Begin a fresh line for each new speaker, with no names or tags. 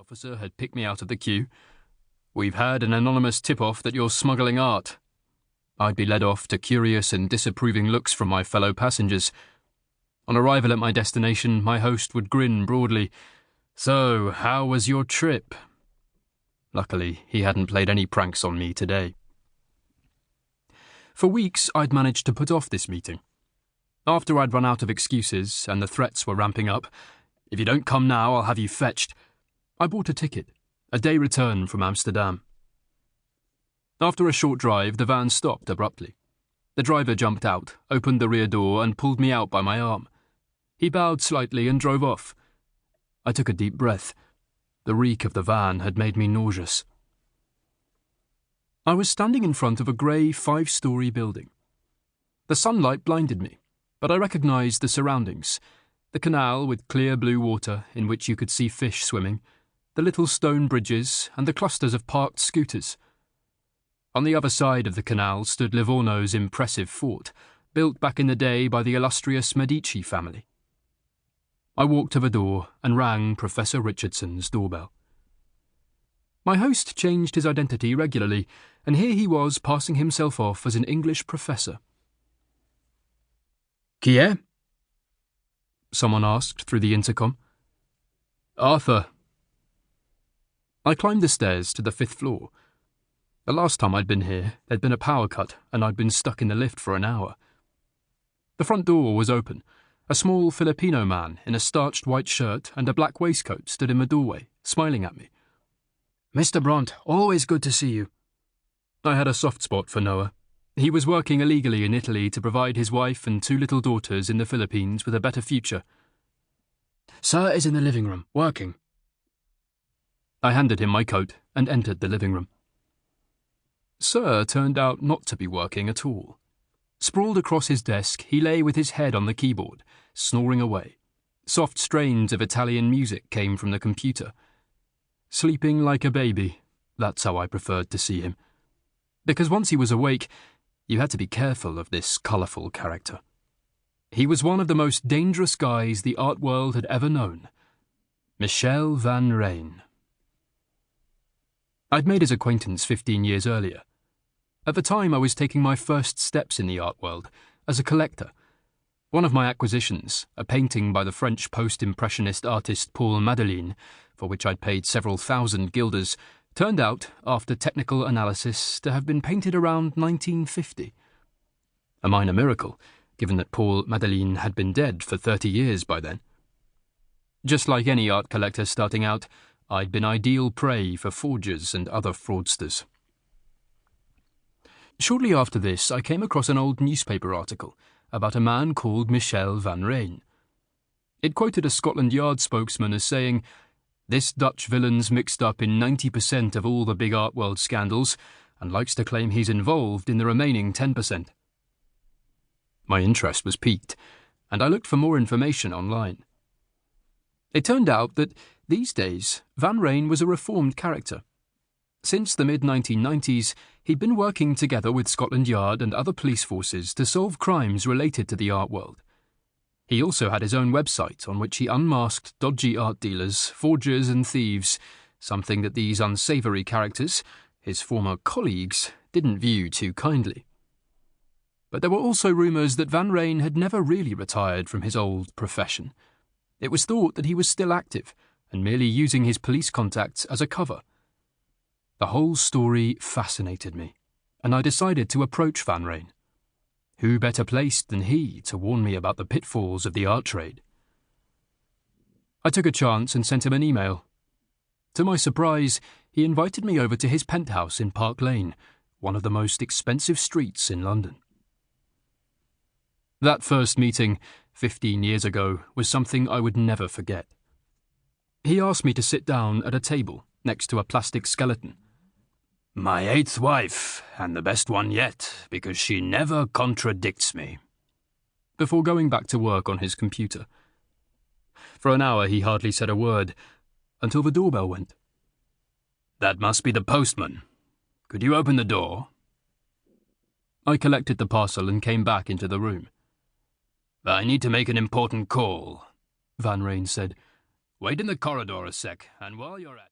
officer had picked me out of the queue. "We've had an anonymous tip-off that you're smuggling art." I'd be led off to curious and disapproving looks from my fellow passengers. On arrival at my destination, my host would grin broadly. "So, how was your trip?" Luckily, he hadn't played any pranks on me today. For weeks, I'd managed to put off this meeting. After I'd run out of excuses and the threats were ramping up, "If you don't come now, I'll have you fetched," I bought a ticket, a day return from Amsterdam. After a short drive, the van stopped abruptly. The driver jumped out, opened the rear door, and pulled me out by my arm. He bowed slightly and drove off. I took a deep breath. The reek of the van had made me nauseous. I was standing in front of a grey 5-story building. The sunlight blinded me, but I recognised the surroundings: the canal with clear blue water in which you could see fish swimming, the little stone bridges, and the clusters of parked scooters. On the other side of the canal stood Livorno's impressive fort, built back in the day by the illustrious Medici family. I walked to the door and rang Professor Richardson's doorbell. My host changed his identity regularly, and here he was passing himself off as an English professor. "Qui est?" someone asked through the intercom. "Arthur." I climbed the stairs to the 5th floor. The last time I'd been here, there'd been a power cut, and I'd been stuck in the lift for an hour. The front door was open. A small Filipino man in a starched white shirt and a black waistcoat stood in the doorway, smiling at me. "Mr. Bront, always good to see you." I had a soft spot for Noah. He was working illegally in Italy to provide his wife and 2 little daughters in the Philippines with a better future. "Sir is in the living room, working." I handed him my coat and entered the living room. Sir turned out not to be working at all. Sprawled across his desk, he lay with his head on the keyboard, snoring away. Soft strains of Italian music came from the computer. Sleeping like a baby, that's how I preferred to see him. Because once he was awake, you had to be careful of this colourful character. He was one of the most dangerous guys the art world had ever known. Michel van Rijn. I'd made his acquaintance 15 years earlier. At the time, I was taking my first steps in the art world, as a collector. One of my acquisitions, a painting by the French post-impressionist artist Paul Madeleine, for which I'd paid several thousand guilders, turned out, after technical analysis, to have been painted around 1950. A minor miracle, given that Paul Madeleine had been dead for 30 years by then. Just like any art collector starting out, I'd been ideal prey for forgers and other fraudsters. Shortly after this, I came across an old newspaper article about a man called Michel van Rijn. It quoted a Scotland Yard spokesman as saying, "This Dutch villain's mixed up in 90% of all the big art world scandals and likes to claim he's involved in the remaining 10%. My interest was piqued, and I looked for more information online. It turned out that, these days, Van Rijn was a reformed character. Since the mid-1990s, he'd been working together with Scotland Yard and other police forces to solve crimes related to the art world. He also had his own website on which he unmasked dodgy art dealers, forgers and thieves, something that these unsavoury characters, his former colleagues, didn't view too kindly. But there were also rumours that Van Rijn had never really retired from his old profession. It was thought that he was still active and merely using his police contacts as a cover. The whole story fascinated me, and I decided to approach Van Rijn. Who better placed than he to warn me about the pitfalls of the art trade? I took a chance and sent him an email. To my surprise, he invited me over to his penthouse in Park Lane, one of the most expensive streets in London. That first meeting, 15 years ago, was something I would never forget. He asked me to sit down at a table next to a plastic skeleton. "My 8th wife, and the best one yet, because she never contradicts me," before going back to work on his computer. For an hour he hardly said a word, until the doorbell went. "That must be the postman. Could you open the door?" I collected the parcel and came back into the room. "I need to make an important call," Van Rijn said. "Wait in the corridor a sec, and while you're at..."